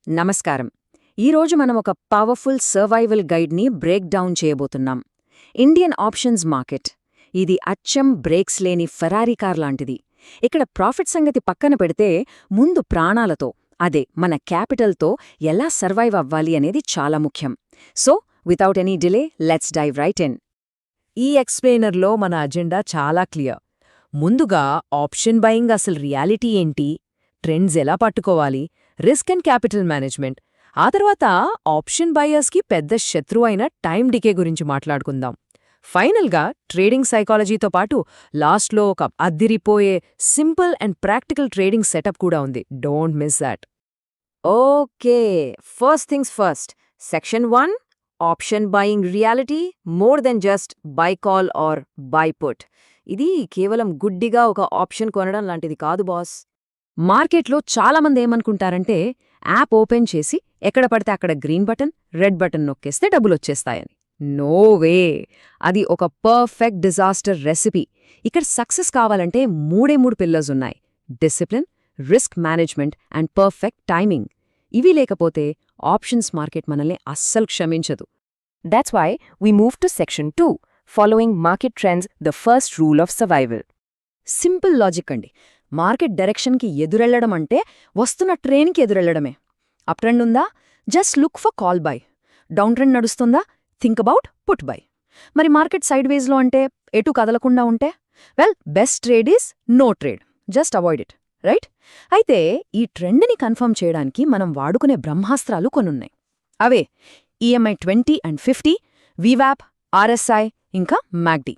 నమస్కారం. ఈరోజు మనం ఒక పవర్ఫుల్ సర్వైవల్ గైడ్ని బ్రేక్ డౌన్ చేయబోతున్నాం. Indian options market. ఇది అచ్చం బ్రేక్స్ లేని ఫెరారీ కార్ లాంటిది. ఇక్కడ ప్రాఫిట్ సంగతి పక్కన పెడితే ముందు ప్రాణాలతో, అదే మన క్యాపిటల్తో ఎలా సర్వైవ్ అవ్వాలి అనేది చాలా ముఖ్యం. So without any delay let's dive right in. ఈ ఎక్స్ప్లెయినర్లో మన అజెండా చాలా క్లియర్. ముందుగా ఆప్షన్ బయింగ్ అసలు రియాలిటీ ఏంటి, ట్రెండ్స్ ఎలా పట్టుకోవాలి, రిస్క్ అండ్ క్యాపిటల్ మేనేజ్మెంట్. ఆ తర్వాత ఆప్షన్ బయర్స్కి పెద్ద శత్రువు అయిన టైం డికే గురించి మాట్లాడుకుందాం. ఫైనల్గా ట్రేడింగ్ సైకాలజీతో పాటు లాస్ట్లో ఒక అద్దిరిపోయే simple and practical trading setup కూడా ఉంది. Don't miss that. Okay, first things first. Section 1, option buying reality more than just buy call or buy put. ఇది కేవలం గుడ్డిగా ఒక ఆప్షన్ కొనడం లాంటిది కాదు బాస్. మార్కెట్లో చాలామంది ఏమనుకుంటారంటే యాప్ ఓపెన్ చేసి ఎక్కడ పడితే అక్కడ గ్రీన్ బటన్, రెడ్ బటన్ నొక్కేస్తే డబ్బులొచ్చేస్తాయని. No way! అది ఒక పర్ఫెక్ట్ డిజాస్టర్ రెసిపీ. ఇక్కడ సక్సెస్ కావాలంటే మూడే పిల్లర్స్ ఉన్నాయి: discipline, risk management and perfect timing. ఇవి లేకపోతే ఆప్షన్స్ మార్కెట్ మనల్ని అస్సలు క్షమించదు. That's why we move to Section 2, following market trends, the first rule of survival. Simple logic అండి. మార్కెట్ డైరెక్షన్కి ఎదురెళ్లడం అంటే వస్తున్న ట్రైన్కి ఎదురెళ్లడమే. అప్ ట్రెండ్ ఉందా? Just look for call buy. Down trend నడుస్తుందా? Think about put buy. మరి మార్కెట్ సైడ్ వేస్లో అంటే ఎటు కదలకుండా ఉంటే? Well, best trade is no trade. Just avoid it, right? అయితే ఈ ట్రెండ్ని కన్ఫర్మ్ చేయడానికి మనం వాడుకునే బ్రహ్మాస్త్రాలు కొన్నున్నాయి. అవే EMI 20 and 50, VWAP, RSI, ఇంకా MACD.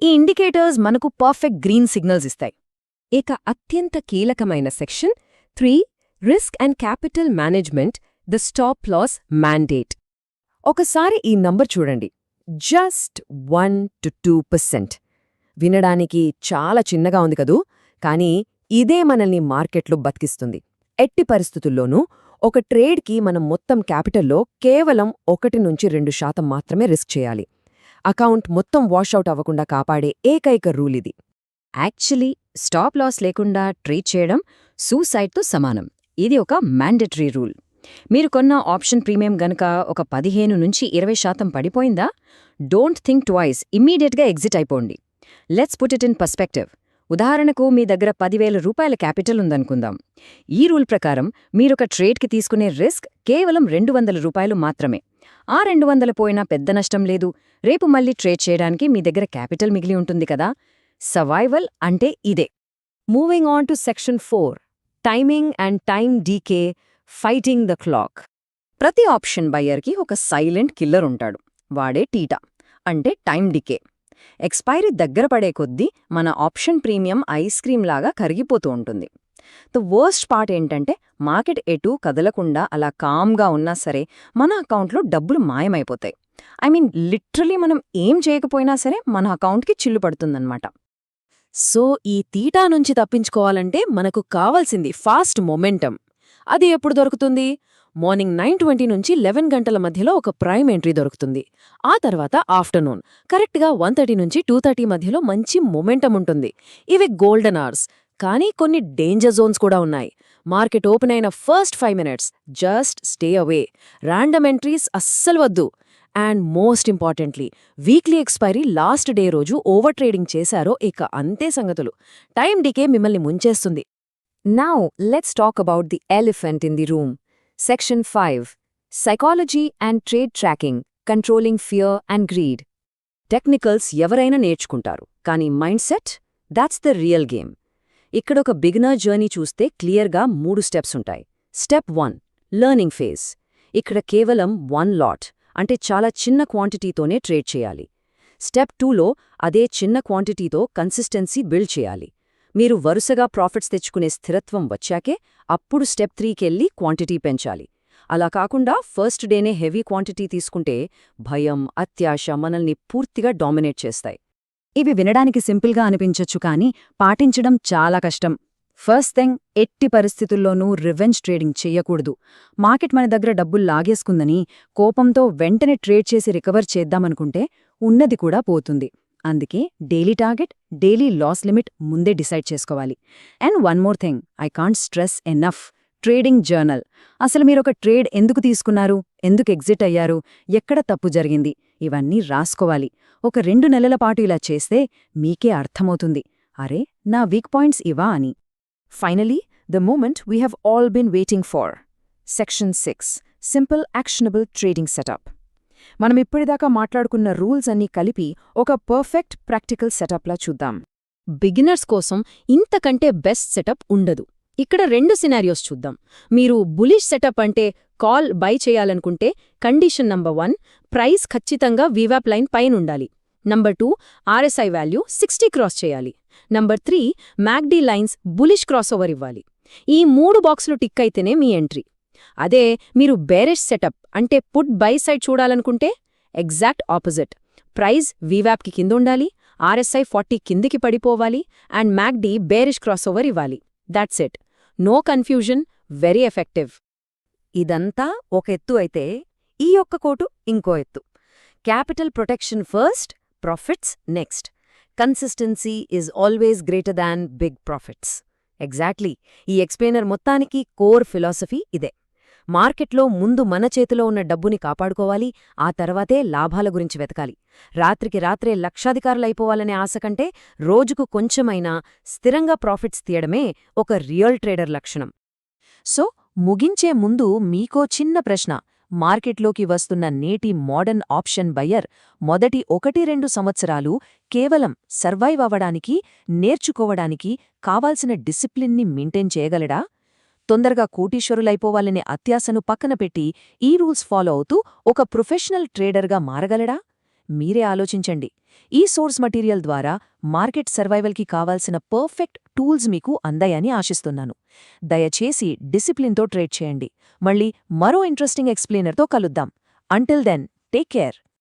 ఈ ఇండికేటర్స్ మనకు పర్ఫెక్ట్ గ్రీన్ సిగ్నల్స్ ఇస్తాయి. ఇక అత్యంత కీలకమైన section 3, risk and capital management, the stop loss mandate. ఒకసారి ఈ నంబర్ చూడండి, జస్ట్ 1-2%. వినడానికి చాలా చిన్నగా ఉంది కదూ, కానీ ఇదే మనల్ని మార్కెట్లో బతికిస్తుంది. ఎట్టి పరిస్థితుల్లోనూ ఒక ట్రేడ్కి మనం మొత్తం క్యాపిటల్లో కేవలం 1-2% మాత్రమే రిస్క్ చేయాలి. అకౌంట్ మొత్తం వాషౌట్ అవ్వకుండా కాపాడే ఏకైక రూల్ ఇది. యాక్చువల్లీ స్టాప్ లాస్ లేకుండా ట్రేడ్ చేయడం సూసైడ్తో సమానం. ఇది ఒక మ్యాండేటరీ రూల్. మీరు కొన్న ఆప్షన్ ప్రీమియం గనక ఒక 15-20% పడిపోయిందా? డోంట్ థింక్ ట్వైస్, ఇమ్మీడియట్గా ఎగ్జిట్ అయిపోండి. Let's put it in perspective. ఉదాహరణకు మీ దగ్గర 10,000 రూపాయల క్యాపిటల్ ఉందనుకుందాం. ఈ రూల్ ప్రకారం మీరొక ట్రేడ్కి తీసుకునే రిస్క్ కేవలం 200 రూపాయలు మాత్రమే. ఆ 200 పోయినా పెద్ద నష్టం లేదు. రేపు మళ్ళీ ట్రేడ్ చేయడానికి మీ దగ్గర క్యాపిటల్ మిగిలి ఉంటుంది కదా. సర్వైవల్ అంటే ఇదే. Moving on to section 4, timing and time decay, fighting the clock. ప్రతి ఆప్షన్ బయ్యర్కి ఒక సైలెంట్ కిల్లర్ ఉంటాడు. వాడే టీటా, అంటే టైమ్ డికే. ఎక్స్పైరీ దగ్గర పడే కొద్దీ మన ఆప్షన్ ప్రీమియం ఐస్ క్రీమ్ లాగా కరిగిపోతూ ఉంటుంది. ద వర్స్ట్ పార్ట్ ఏంటంటే మార్కెట్ ఎటూ కదలకుండా అలా కామ్గా ఉన్నా సరే మన అకౌంట్లో డబ్బులు మాయమైపోతాయి. లిటరలీ మనం ఏం చేయకపోయినా సరే మన అకౌంట్కి చిల్లు పడుతుందన్నమాట. సో ఈ తీటా నుంచి తప్పించుకోవాలంటే మనకు కావాల్సింది ఫాస్ట్ మొమెంటం. అది ఎప్పుడు దొరుకుతుంది? మార్నింగ్ 9:20 నుంచి 11 గంటల మధ్యలో ఒక ప్రైమ్ ఎంట్రీ దొరుకుతుంది. ఆ తర్వాత ఆఫ్టర్నూన్ కరెక్ట్గా 1:30 నుంచి 2:30 మధ్యలో మంచి మొమెంటం ఉంటుంది. ఇవి గోల్డెన్ అవర్స్. కానీ కొన్ని డేంజర్ జోన్స్ కూడా ఉన్నాయి. మార్కెట్ ఓపెన్ అయిన first 5 minutes just stay away. Random entries అస్సలు వద్దు. And most importantly, weekly expiry last day రోజు ఓవర్ ట్రేడింగ్ చేశారో ఇక అంతే సంగతులు. టైం డికే మిమ్మల్ని ముంచేస్తుంది. Now, let's talk about the elephant in the room. Section 5, Psychology and Trade Tracking, Controlling Fear and Greed. Technicals ఎవరైనా నేర్చుకుంటారు, కానీ mind set, that's the real game. ఇక్కడొక బిగినర్ జర్నీ చూస్తే క్లియర్గా 3 స్టెప్స్ ఉంటాయి. Step 1, learning phase. ఇక్కడ కేవలం 1 lot, అంటే చాలా చిన్న క్వాంటిటీతోనే ట్రేడ్ చేయాలి. స్టెప్ 2లో అదే చిన్న క్వాంటిటీతో కన్సిస్టెన్సీ బిల్డ్ చేయాలి. మీరు వరుసగా ప్రాఫిట్స్ తెచ్చుకునే స్థిరత్వం వచ్చాకే అప్పుడు స్టెప్ 3కెళ్ళి క్వాంటిటీ పెంచాలి. అలా కాకుండా ఫస్ట్ డేనే హెవీ క్వాంటిటీ తీసుకుంటే భయం, అత్యాశ మనల్ని పూర్తిగా డామినేట్ చేస్తాయి. ఇవి వినడానికి సింపుల్గా అనిపించొచ్చు, కానీ పాటించడం చాలా కష్టం. ఫస్ట్ థింగ్, ఎట్టి పరిస్థితుల్లోనూ రివెంజ్ ట్రేడింగ్ చెయ్యకూడదు. మార్కెట్ మన దగ్గర డబ్బులు లాగేసుకుందని కోపంతో వెంటనే ట్రేడ్ చేసి రికవర్ చేద్దామనుకుంటే ఉన్నది కూడా పోతుంది. అందుకే daily target, daily loss limit ముందే డిసైడ్ చేసుకోవాలి. And one more thing, I can't stress enough, trading journal. అసలు మీరొక ట్రేడ్ ఎందుకు తీసుకున్నారు, ఎందుకు ఎగ్జిట్ అయ్యారు, ఎక్కడ తప్పు జరిగింది, ఇవన్నీ రాసుకోవాలి. ఒక 2 నెలల పాటు ఇలా చేస్తే మీకే అర్థమవుతుంది, అరే నా వీక్ పాయింట్స్ ఇవా అని. Finally, the moment we have all been waiting for. Section 6 simple actionable trading setup. మనం ఇప్పటిదాకా మాట్లాడుకున్న రూల్స్ అన్నీ కలిపి ఒక పర్ఫెక్ట్ ప్రాక్టికల్ సెటప్లా చూద్దాం. బిగినర్స్ కోసం ఇంతకంటే బెస్ట్ సెటప్ ఉండదు. ఇక్కడ 2 సినారియోస్ చూద్దాం. మీరు బులిష్ సెటప్ అంటే కాల్ బై చేయాలనుకుంటే కండిషన్ నంబర్ 1 ప్రైస్ ఖచ్చితంగా వీవాప్ లైన్ పైనుండాలి. నంబర్ 2 ఆర్ఎస్ఐ వాల్యూ 60 క్రాస్ చేయాలి. Number 3 MACD lines bullish cross over ఇవ్వాలి. ఈ 3 బాక్సులు టిక్ అయితేనే మీ ఎంట్రీ. అదే మీరు బేరిష్ సెటప్ అంటే పుట్ బై సైడ్ చూడాలనుకుంటే ఎగ్జాక్ట్ ఆపోజిట్. ప్రైస్ వీవాప్కి కిందుండాలి, ఆర్ఎస్ఐ 40 కిందికి పడిపోవాలి and MACD bearish cross over ఇవ్వాలి. That's it. No confusion, very effective. ఇదంతా ఒక ఎత్తు అయితే ఈ ఒక్క కోటు ఇంకో ఎత్తు. Capital protection first, profits next. Consistency is always greater than big profits. Exactly, ఈ ఎక్స్ప్లెయినర్ మొత్తానికి కోర్ ఫిలాసఫీ ఇదే. మార్కెట్లో ముందు మన చేతిలో ఉన్న డబ్బుని కాపాడుకోవాలి, ఆ తర్వాతే లాభాల గురించి వెతకాలి. రాత్రికి రాత్రే లక్షాధికారులైపోవాలనే ఆశ కంటే రోజుకు కొంచెమైనా స్థిరంగా ప్రాఫిట్స్ తీయడమే ఒక రియల్ ట్రేడర్ లక్షణం. సో ముగించే ముందు మీకో చిన్న ప్రశ్న. మార్కెట్లోకి వస్తున్న నేటి మోడర్న్ ఆప్షన్ బయ్యర్ మొదటి 1-2 సంవత్సరాలు కేవలం సర్వైవ్ అవ్వడానికి, నేర్చుకోవడానికి కావాల్సిన డిసిప్లిన్ని మెయింటైన్ చేయగలడా? తొందరగా కోటీశ్వరులైపోవాలనే అత్యాశను పక్కన పెట్టి ఈ రూల్స్ ఫాలో అవుతూ ఒక ప్రొఫెషనల్ ట్రేడర్గా మారగలడా? మీరే ఆలోచించండి. ఈ సోర్స్ మటీరియల్ ద్వారా మార్కెట్ సర్వైవల్కి కావాల్సిన పర్ఫెక్ట్ టూల్స్ మీకు అందాయని ఆశిస్తున్నాను. దయచేసి డిసిప్లిన్తో ట్రేడ్ చేయండి. మళ్ళీ మరో ఇంట్రెస్టింగ్ ఎక్స్ప్లెయినర్తో కలుద్దాం. Until then, take care.